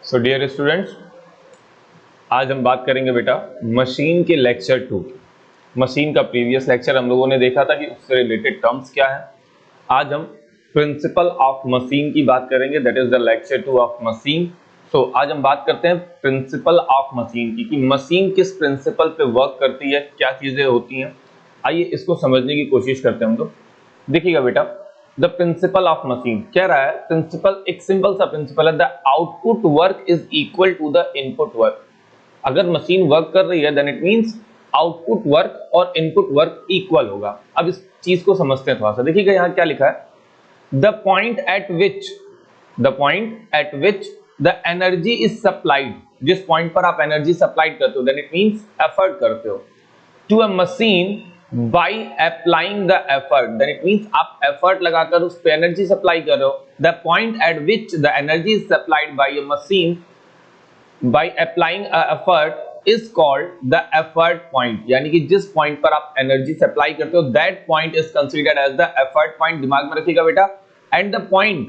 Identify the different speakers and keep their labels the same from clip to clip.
Speaker 1: So dear students, आज हम बात करेंगे बेटा मशीन के लेक्चर 2। मशीन का प्रीवियस लेक्चर हम लोगों ने देखा था कि उससे रिलेटेड टर्म्स क्या है। आज हम प्रिंसिपल ऑफ मशीन की बात करेंगे, that is the lecture 2 of machine. So आज हम बात करते हैं प्रिंसिपल ऑफ मशीन की, कि मशीन किस प्रिंसिपल पे वर्क करती है, क्या चीजें होती हैं। आइए इसको समझने की कोशिश करते हैं हम लोग। देखिएगा बेटा, द प्रिंसिपल ऑफ मशीन कह रहा है, प्रिंसिपल एक सिंपल सा प्रिंसिपल है, the output work is equal to the input work. अगर मशीन वर्क कर रही है then it means output work और इनपुट वर्क इक्वल होगा। अब इस चीज को समझते हैं थोड़ा सा। देखिएगा यहाँ क्या लिखा है, the point at which the energy is supplied, जिस पॉइंट पर आप एनर्जी सप्लाइड करते हो देन इट मींस एफर्ट करते हो, to a machine by applying the effort, then it means आप एफर्ट लगाकर उस पे एनर्जी सप्लाई कर रहे हो। The point at which the energy is supplied by a machine by applying a effort is called the effort point, यानी कि जिस पॉइंट पर आप एनर्जी सप्लाई करते हो that point is considered as the effort point. दिमाग में रखिएगा बेटा। And the point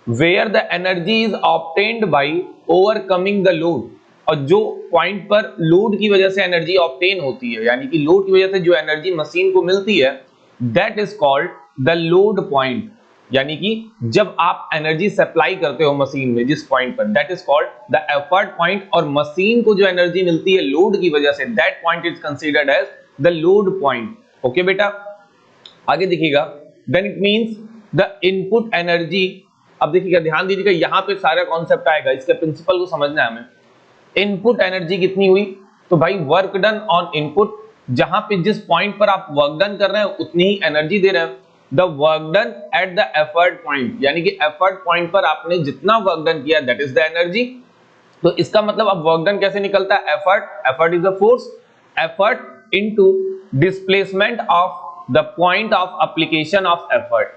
Speaker 1: where the energy is obtained by overcoming the load, और जो पॉइंट पर लोड की वजह से एनर्जी ऑब्टेन होती है, यानी कि लोड की वजह से जो एनर्जी मशीन को मिलती है that is called the load point, यानी कि जब आप एनर्जी सप्लाई करते हो मशीन में जिस पॉइंट पर that is called the effort point, और मशीन को जो एनर्जी मिलती है लोड की वजह से that point is considered as the load point. Okay बेटा, आगे देखिएगा, then it means the input energy. अब देखिएगा, ध्यान दीजिएगा, यहां पे सारा कॉन्सेप्ट आएगा, इसके प्रिंसिपल को समझना है हमें। इनपुट एनर्जी कितनी हुई, तो भाई वर्क डन ऑन इनपुट, जहां पे जिस पॉइंट पर आप वर्क डन कर रहे हैं उतनी ही एनर्जी दे रहे हैं। The work done at the effort point, यानी कि एफर्ट पॉइंट पर आपने जितना वर्क डन किया दैट इज द एनर्जी। तो इसका मतलब अब वर्क डन कैसे निकलता है, effort is the force, effort into displacement of the point of application of effort,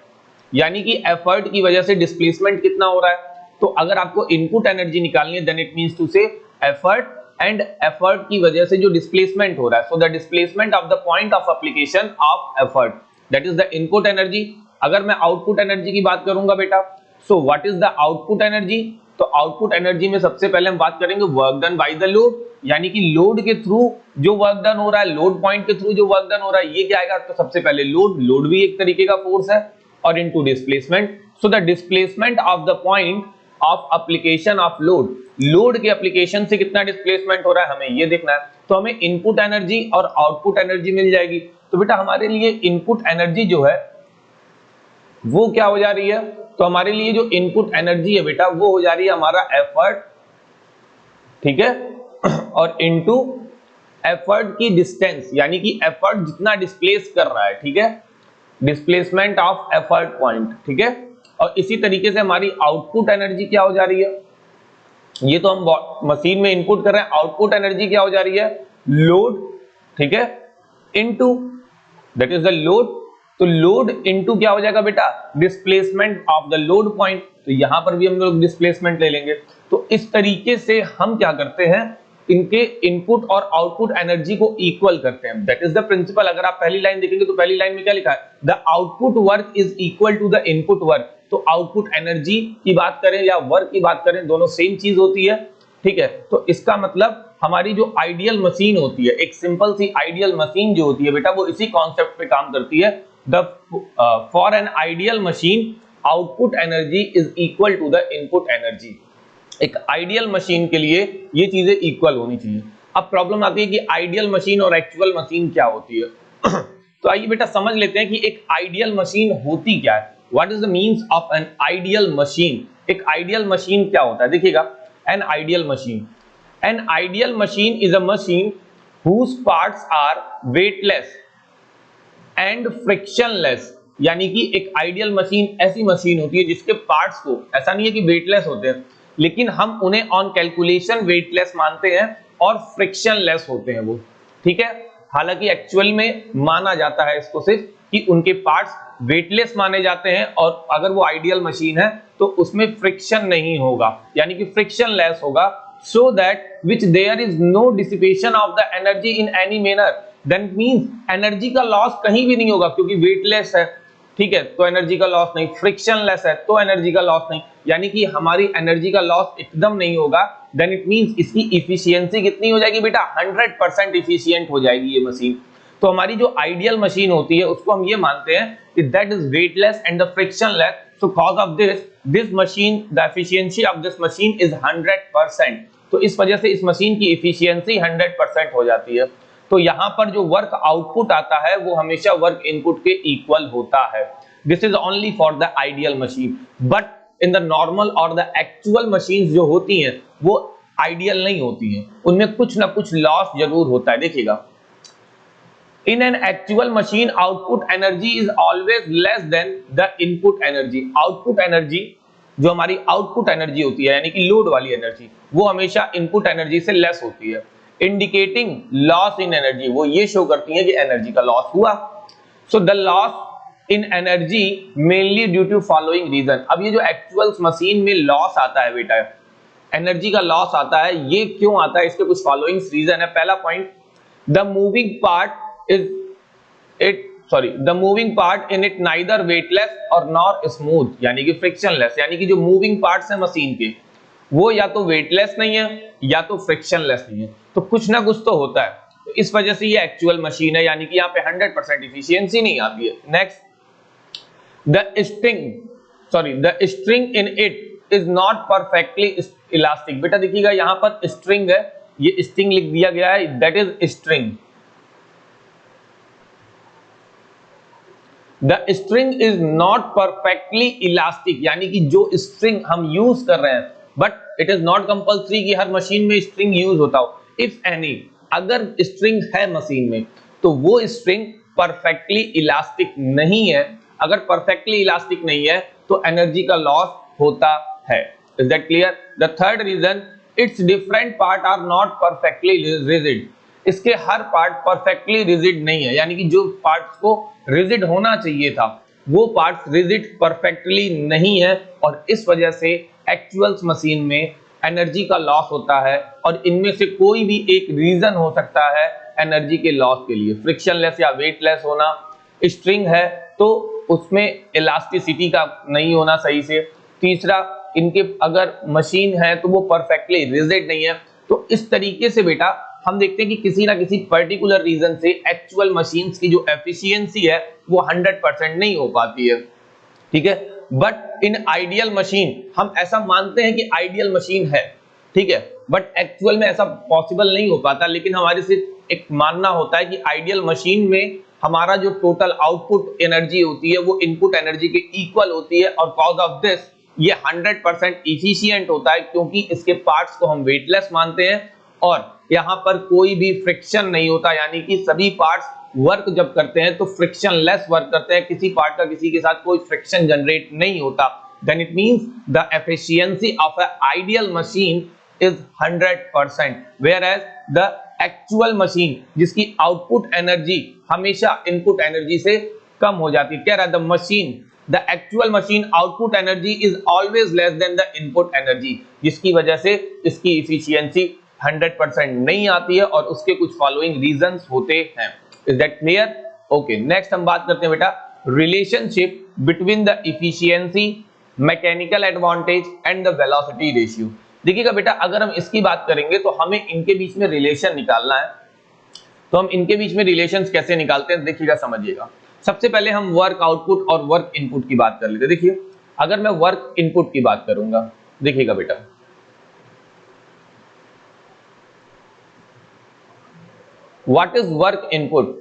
Speaker 1: यानी कि एफर्ट की वजह से डिस्प्लेसमेंट कितना हो रहा है। तो अगर आपको इनपुट एनर्जी निकालनी है देन इट मींस टू से एफर्ट, एंड एफर्ट की वजह से जो डिस्प्लेसमेंट हो रहा है, so the displacement of the point of application of effort, that is the input energy. अगर मैं आउटपुट एनर्जी की बात करूंगा बेटा, so what is the output energy, तो आउटपुट एनर्जी में सबसे पहले हम बात करेंगे work done by the load, यानी कि लोड के थ्रू जो वर्क डन हो रहा है, लोड पॉइंट के थ्रू जो वर्क डन हो रहा है, ये क्या आएगा, तो सबसे पहले लोड भी एक तरीके का फोर्स है, और into displacement, so the displacement of the point of application of load, load के एप्लीकेशन से कितना डिस्प्लेसमेंट हो रहा है हमें ये देखना है। तो हमें इनपुट एनर्जी और आउटपुट एनर्जी मिल जाएगी। तो बेटा हमारे लिए इनपुट एनर्जी जो है वो क्या हो जा रही है, तो हमारे लिए जो इनपुट एनर्जी है बेटा वो हो जा रही है हमारा एफर्ट, ठीक है, और इनटू एफर्ट की डिस्टेंस, यानी कि एफर्ट जितना डिस्प्लेस कर रहा है, ठीक है, डिस्प्लेसमेंट ऑफ एफर्ट पॉइंट, ठीक है। और इसी तरीके से हमारी आउटपुट एनर्जी क्या हो जा रही है, ये तो हम मशीन में इनपुट कर रहे हैं, आउटपुट एनर्जी क्या हो जा रही है, लोड, ठीक है, into that is the load. तो लोड इनटू क्या हो जाएगा बेटा, displacement of the load point, तो यहां पर भी हम लोग डिस्प्लेसमेंट ले लेंगे। तो इस तरीके से हम क्या करते हैं, इनके इनपुट और आउटपुट एनर्जी को इक्वल करते हैं, दैट इज द प्रिंसिपल। अगर आप पहली लाइन देखेंगे तो पहली लाइन में क्या लिखा है, the output work is equal to the input work. तो आउटपुट एनर्जी की बात करें या वर्क की बात करें, दोनों सेम चीज होती है, ठीक है। तो इसका मतलब हमारी जो आइडियल मशीन होती है, एक सिंपल सी आइडियल मशीन जो होती है बेटा, वो इसी कॉन्सेप्ट पे काम करती है। The for an ideal machine output energy is equal to the input energy. एक आइडियल मशीन के लिए ये चीजें इक्वल होनी चाहिए। अब प्रॉब्लम आती है कि आइडियल मशीन और एक्चुअल मशीन क्या होती है। तो आइए बेटा समझ लेते हैं कि एक आइडियल मशीन होती क्या है, what is the means of N ideal machine. एक आइडियल मशीन क्या होता है, देखिएगा, N ideal machine is a machine whose parts are weightless and frictionless, यानी कि एक आइडियल मशीन ऐसी मशीन होती है जिसके पार्ट्स को, ऐसा नहीं है कि वेटलेस होते हैं, लेकिन हम उन्हें ऑन कैलकुलेशन वेटलेस मानते हैं और फ्रिक्शनलेस होते हैं वो, ठीक है। हालांकि एक्चुअल में माना जाता है इसको सिर्फ कि उनके पार्ट्स वेटलेस माने जाते हैं, और अगर वो आइडियल मशीन है तो उसमें फ्रिक्शन नहीं होगा, यानी कि फ्रिक्शनलेस होगा, so that which there is no dissipation of the energy in any manner, then means energy का लॉस कहीं भी नहीं होगा क्योंकि वेटलेस है। ठीक है, तो एनर्जी का लॉस नहीं। फ्रिक्शन लेस है तो एनर्जी का लॉस नहीं, यानी कि हमारी एनर्जी का लॉस एकदम नहीं होगा। देन इट मींस इसकी इफिशियंसी कितनी हो जाएगी बेटा, 100% इफिशियंट हो जाएगी ये मशीन। तो हमारी जो आइडियल मशीन होती है उसको हम ये मानते हैं कि that is weightless and the friction less, show cause of this machine the efficiency of this machine is 100%। तो इस वजह से इस मशीन की इफिशियंसी 100% हो जाती है। तो यहां पर जो वर्क आउटपुट आता है वो हमेशा वर्क इनपुट के इक्वल होता है। This is only for the ideal machine, but in the normal और द एक्चुअल मशीन्स जो होती हैं वो आइडियल नहीं होती हैं, उनमें कुछ ना कुछ लॉस जरूर होता है। देखिएगा, in an actual machine output energy is always less than the input energy। output energy जो हमारी आउटपुट एनर्जी होती है यानी कि लोड वाली एनर्जी, वो हमेशा इनपुट एनर्जी से लेस होती है। इंडिकेटिंग लॉस इन एनर्जी, वो ये शो करती है कि एनर्जी का लॉस हुआ। So the loss in energy mainly due to following reason. अब ये जो एक्चुअल मशीन में लॉस आता है बेटा, एनर्जी का लॉस आता है, ये क्यों आता है, इसके कुछ फॉलोइंग रीजन है। पहला point, the moving part the moving part in it neither weightless or nor smooth, यानी कि frictionless, यानी कि जो मूविंग पार्ट्स है मशीन के वो या तो वेटलेस नहीं है या तो फ्रिक्शनलेस नहीं है, तो कुछ ना कुछ तो होता है। तो इस वजह से ये एक्चुअल मशीन है, यानी कि यहाँ पे 100% इफिशियंसी नहीं आती है। Next, the string in it is not perfectly elastic. बेटा देखिएगा, यहाँ पर स्ट्रिंग है, ये स्ट्रिंग लिख दिया गया है, that is string. The string is not perfectly elastic, यानी कि जो स्ट्रिंग हम यूज कर रहे हैं, but it is not compulsory कि हर मशीन में स्ट्रिंग यूज होता हो। इफ एनी, अगर स्ट्रिंग है मशीन में तो वो स्ट्रिंग परफेक्टली इलास्टिक नहीं है। अगर परफेक्टली इलास्टिक नहीं है तो एनर्जी का लॉस होता है। Is that clear? The third reason, it's different part are not perfectly rigid. इसके हर पार्ट परफेक्टली रिजिड नहीं है, यानी कि जो पार्ट्स को रिजिड होना चाहिए था वो पार्ट्स रिजिड परफेक्टली नहीं है, और इस वजह से एक्चुअल मशीन में एनर्जी का लॉस होता है। और इनमें से कोई भी एक रीजन हो सकता है एनर्जी के लॉस के लिए। फ्रिक्शनलेस या वेटलेस होना, स्ट्रिंग है तो उसमें इलास्टिसिटी का नहीं होना सही से, तीसरा इनके अगर मशीन है तो वो परफेक्टली रिजिड नहीं है। तो इस तरीके से बेटा हम देखते हैं कि किसी ना किसी पर्टिकुलर रीजन से एक्चुअल मशीन्स की जो एफिशिएंसी है वो 100% नहीं हो पाती है, ठीक है। बट इन आइडियल मशीन हम ऐसा मानते हैं कि आइडियल मशीन है, ठीक है, बट एक्चुअल में ऐसा पॉसिबल नहीं हो पाता। लेकिन हमारे सिर्फ एक मानना होता है कि आइडियल मशीन में हमारा जो टोटल आउटपुट एनर्जी होती है वो इनपुट एनर्जी के इक्वल होती है, और कॉज ऑफ दिस ये 100% इफिशिएंट होता है, क्योंकि इसके पार्ट्स को हम वेटलेस मानते हैं और यहाँ पर कोई भी फ्रिक्शन नहीं होता, यानी कि सभी पार्ट्स वर्क जब करते हैं तो फ्रिक्शन लेस वर्क करते हैं, किसी पार्ट का किसी के साथ कोई फ्रिक्शन जनरेट नहीं होता। Then it means the efficiency of a ideal machine is 100%, whereas the actual machine जिसकी आउटपुट एनर्जी हमेशा इनपुट एनर्जी से कम हो जाती है। कह रहा है the machine, the actual machine output energy is always less than the input energy, जिसकी वजह से इसकी इफिशियंसी 100% नहीं आती है, और उसके कुछ फॉलोइंग रीजंस होते हैं। Is that clear? Okay, next हम बात करते हैं बेटा relationship between the efficiency, mechanical advantage and the velocity ratio. देखिएगा बेटा, अगर हम इसकी बात करेंगे तो हमें इनके बीच में रिलेशन निकालना है। तो हम इनके बीच में रिलेशंस कैसे निकालते हैं, देखिएगा, समझिएगा। सबसे पहले हम वर्क आउटपुट और वर्क इनपुट की बात कर लेते हैं। देखिए, अगर मैं वर्क इनपुट की बात करूंगा, देखिएगा बेटा, what is work input?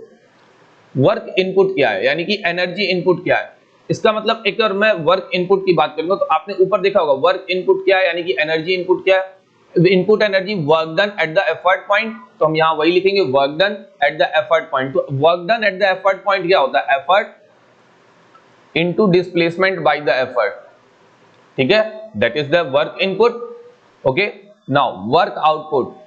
Speaker 1: Work input क्या है, यानी कि एनर्जी इनपुट क्या है। इसका मतलब एक और मैं वर्क इनपुट की बात करूंगा तो आपने ऊपर देखा होगा वर्क इनपुट क्या है, यानी कि एनर्जी इनपुट क्या है। Input energy work done at the effort point, तो हम यहां वही लिखेंगे work done at the effort point. तो work done at the effort point क्या होता है, effort into displacement by the effort, ठीक है, that is the work input. Okay, now work output,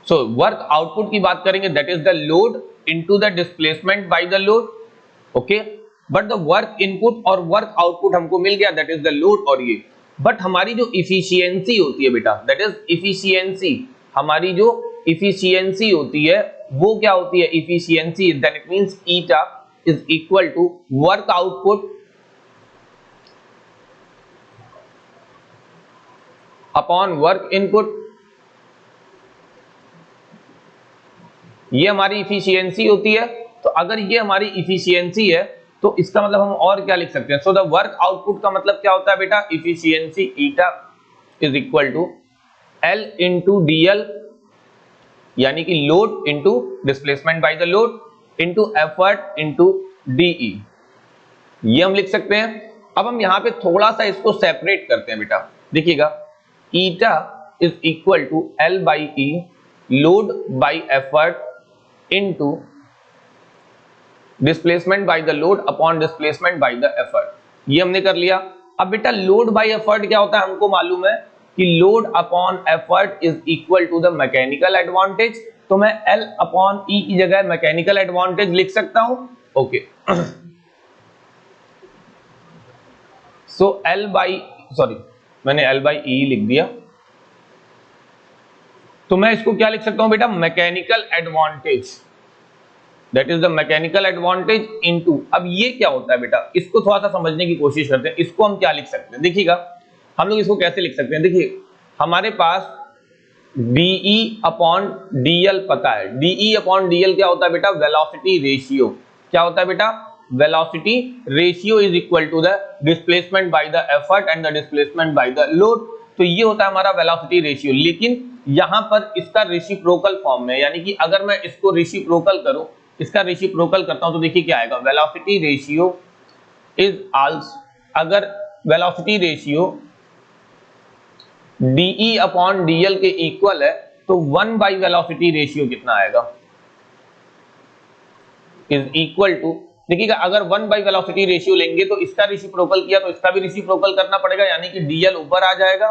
Speaker 1: so work output की बात करेंगे that is the load into the displacement by the load, okay. But the work input और work output हमको मिल गया, that is the load और ये। But हमारी जो इफिशियंसी होती है बेटा, दैट इज इफिशियंसी, हमारी जो इफिशियंसी होती है वो क्या होती है, efficiency, then it means eta is equal to work output upon work input. ये हमारी इफिशियंसी होती है। तो अगर ये हमारी इफिशियंसी है तो इसका मतलब हम और क्या लिख सकते हैं, सो द वर्क आउटपुट का मतलब क्या होता है बेटा, efficiency eta is equal to L into DL, यानी कि load into displacement by the load into effort into DE, ये हम लिख सकते हैं। अब हम यहां पे थोड़ा सा इसको सेपरेट करते हैं बेटा, देखिएगा eta is equal to L by E load by effort into displacement by the load upon displacement by the effort, ये हमने कर लिया। अब बेटा लोड बाय एफर्ट क्या होता है, हमको मालूम है कि load upon effort is equal to the mechanical advantage, तो मैं एल अपॉन ई की जगह मैकेनिकल एडवांटेज लिख सकता हूं। Okay, so L by, sorry मैंने एल बाई ई लिख दिया, तो मैं इसको क्या लिख सकता हूं बेटा, mechanical advantage, that is the mechanical advantage into, अब ये क्या होता है बेटा, इसको थोड़ा सा समझने की कोशिश करते हैं। इसको हम क्या लिख सकते हैं, देखिएगा हम लोग इसको कैसे लिख सकते हैं। देखिए हमारे पास dE अपॉन dl पता है, dE अपॉन dl क्या होता है बेटा, वेलोसिटी रेशियो, क्या होता है बेटा, velocity ratio is equal to the displacement by the effort and the displacement by the load, तो ये होता है हमारा वेलोसिटी रेशियो। लेकिन यहां पर इसका रेसिप्रोकल फॉर्म में, यानी कि अगर मैं इसको रेसिप्रोकल करूं, इसका रेसिप्रोकल करता हूं तो देखिए क्या आएगा, वेलोसिटी रेशियो इज आल्सो, अगर velocity ratio dE upon dl के इक्वल है तो 1 बाई वेलोसिटी रेशियो कितना आएगा, इज इक्वल टू, देखिएगा अगर 1 बाई वेलोसिटी रेशियो लेंगे तो इसका रेसिप्रोकल किया तो इसका भी रेसिप्रोकल करना पड़ेगा, यानी कि dl ऊपर आ जाएगा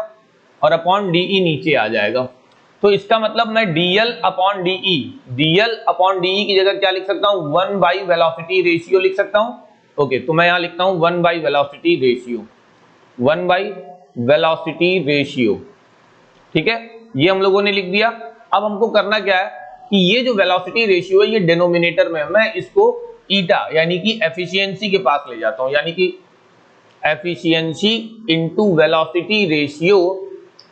Speaker 1: और अपॉन dE नीचे आ जाएगा। तो इसका मतलब मैं dl अपॉन dE की जगह क्या लिख सकता हूं, 1 बाई वेलोसिटी रेशियो लिख सकता हूं। ओके, तो मैं यहां लिखता हूं 1 by velocity ratio, 1 by velocity ratio, ठीक है, ये हम लोगों ने लिख दिया। अब हमको करना क्या है कि ये जो वेलोसिटी रेशियो है ये डिनोमिनेटर में मैं इसको ईटा यानी कि एफिशिएंसी के पास ले जाता हूं, यानी कि efficiency into velocity ratio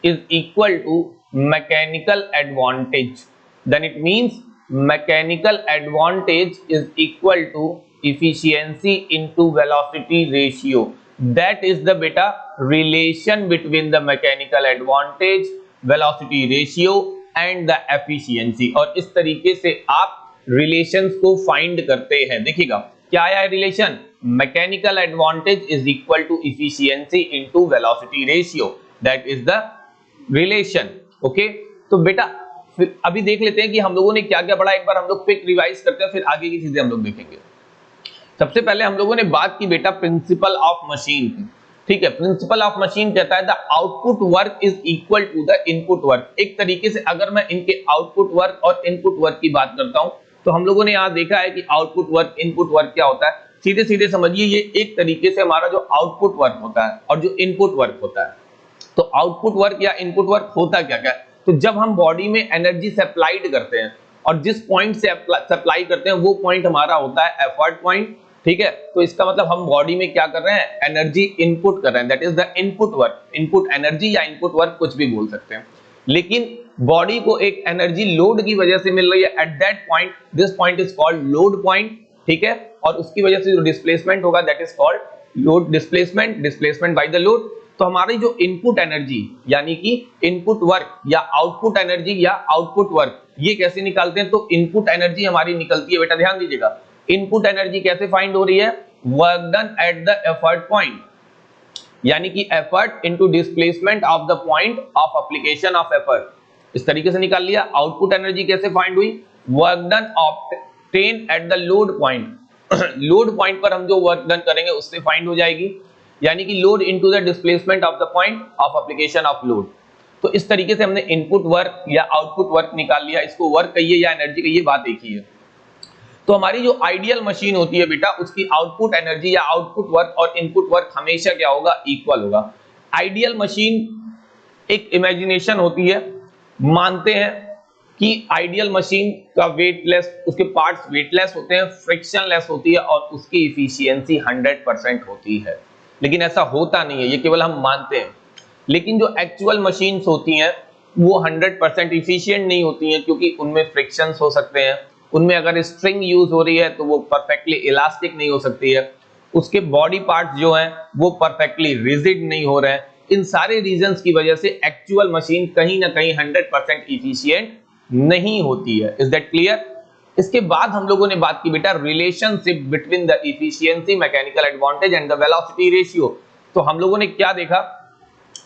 Speaker 1: is equal to mechanical advantage, then it means mechanical advantage is equal to efficiency into velocity ratio, that is the beta relation between the mechanical advantage, velocity ratio and the efficiency, और इस तरीके से आप relations को find करते हैं। देखिएगा क्या आया है relation, mechanical advantage is equal to efficiency into velocity ratio, that is the relation. Okay, तो बेटा फिर अभी देख लेते हैं कि हम लोगों ने क्या क्या पढ़ा, एक बार हम लोग क्विक रिवाइज करते हैं फिर आगे की चीजें हम लोग देखेंगे। सबसे पहले हम लोगों ने बात की बेटा प्रिंसिपल ऑफ मशीन की, ठीक है। प्रिंसिपल ऑफ मशीन कहता है the output work is equal to the input work. एक तरीके से अगर मैं इनके आउटपुट वर्क और इनपुट वर्क की बात करता हूं तो हम लोगों ने यहां देखा है कि आउटपुट वर्क इनपुट वर्क क्या होता है। सीधे सीधे समझिए, ये एक तरीके से हमारा जो आउटपुट वर्क होता है और जो इनपुट वर्क होता है। तो आउटपुट वर्क या इनपुट वर्क होता क्या क्या है, तो जब हम बॉडी में एनर्जी सप्लाइड करते हैं और जिस पॉइंट से सप्लाई करते हैं वो पॉइंट हमारा होता है एफर्ट पॉइंट, ठीक है। तो इसका मतलब हम बॉडी में क्या कर रहे हैं, एनर्जी इनपुट कर रहे हैं, that is the input work. Input energy या इनपुट वर्क कुछ भी बोल सकते हैं, लेकिन बॉडी को एक एनर्जी लोड की वजह से मिल रही है at that point, this point is called load point, ठीक है। और उसकी वजह से जो डिस्प्लेसमेंट होगा that is called load displacement, displacement by the load. तो हमारी जो इनपुट एनर्जी यानी कि इनपुट वर्क या आउटपुट एनर्जी या आउटपुट वर्क, ये कैसे निकालते हैं, तो इनपुट एनर्जी हमारी निकलती है बेटा, ध्यान दीजिएगा, इनपुट एनर्जी कैसे फाइंड हो रही है, work done at the effort point, यानी कि effort into displacement of the point of application of effort, इस तरीके से निकाल लिया। आउटपुट एनर्जी कैसे फाइंड हुई, work done obtain at the load point, load point पर हम जो वर्क डन करेंगे उससे फाइंड हो जाएगी, यानी कि load into the displacement of the point of application of load. तो इस तरीके से हमने इनपुट वर्क या आउटपुट वर्क निकाल लिया, इसको वर्क कहिए या एनर्जी कहिए, बात एक ही है। तो हमारी जो आइडियल मशीन होती है बेटा, उसकी आउटपुट एनर्जी या आउटपुट वर्क और इनपुट वर्क हमेशा क्या होगा, इक्वल होगा। आइडियल मशीन एक इमेजिनेशन होती है, मानते हैं कि आइडियल मशीन का वेटलेस, उसके पार्ट्स वेटलेस होते हैं, फ्रिक्शनलेस होती है और उसकी इफिशियंसी 100% होती है। लेकिन ऐसा होता नहीं है, ये केवल हम मानते हैं। लेकिन जो एक्चुअल मशीन्स होती हैं वो 100% इफिशिएंट नहीं होती हैं, क्योंकि उनमें फ्रिक्शंस हो सकते हैं, उनमें अगर स्ट्रिंग यूज हो रही है तो वो परफेक्टली इलास्टिक नहीं हो सकती है, उसके बॉडी पार्ट्स जो हैं वो परफेक्टली रिजिड नहीं हो रहे हैं। इन सारे रीजंस की वजह से एक्चुअल मशीन कहीं ना कहीं 100% इफिशिएंट नहीं होती है। Is that clear? इसके बाद हम लोगों ने बात की बेटा relationship between the efficiency, mechanical advantage and the velocity ratio. तो हम लोगों ने क्या देखा,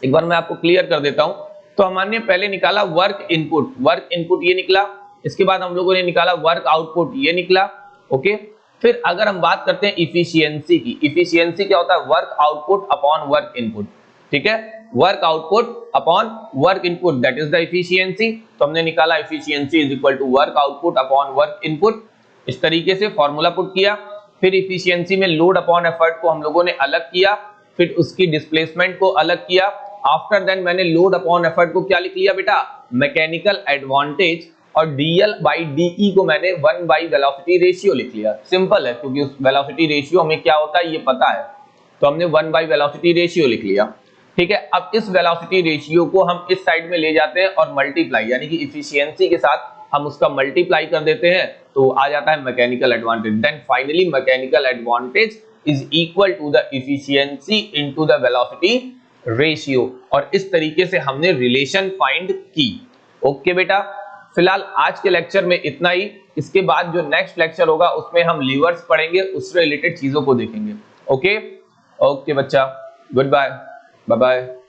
Speaker 1: एक बार मैं आपको क्लियर कर देता हूं। तो हमने पहले निकाला वर्क इनपुट ये निकला, इसके बाद हम लोगों ने निकाला वर्क आउटपुट ये निकला। ओके, फिर अगर हम बात करते हैं इफिशियंसी की, इफिशियंसी क्या होता है, work output upon work input. ठीक है, work output upon work input that is the efficiency. तो हमने निकाला efficiency is equal to work output upon work input, इस तरीके से फॉर्मूला पुट किया। फिर इफिशियंसी में लोड अपॉन एफर्ट को हम लोगों ने अलग किया, फिर उसकी डिस्प्लेसमेंट को अलग किया। आफ्टर देन मैंने लोड अपॉन एफर्ट को क्या लिख लिया बेटा, मैकेनिकल एडवांटेज, और डीएल बाई डीई को मैंने 1 बाई वेलोसिटी रेशियो लिख लिया। सिंपल है, क्योंकि उस वेलोसिटी रेशियो हमें क्या होता है ये पता है, तो हमने 1 बाई वेलोसिटी रेशियो लिख लिया। ठीक है, अब इस वेलोसिटी रेशियो को हम इस साइड में ले जाते हैं और मल्टीप्लाई, यानी कि इफिशियंसी के साथ हम उसका मल्टीप्लाई कर देते हैं, तो आ जाता है mechanical advantage. Then finally mechanical advantage is equal to the efficiency into the velocity ratio, और इस तरीके से हमने रिलेशन फाइंड की। ओके बेटा, फिलहाल आज के लेक्चर में इतना ही। इसके बाद जो नेक्स्ट लेक्चर होगा उसमें हम लीवर्स पढ़ेंगे, उससे रिलेटेड चीजों को देखेंगे। ओके ओके बच्चा, गुड बाय, बाय बाय।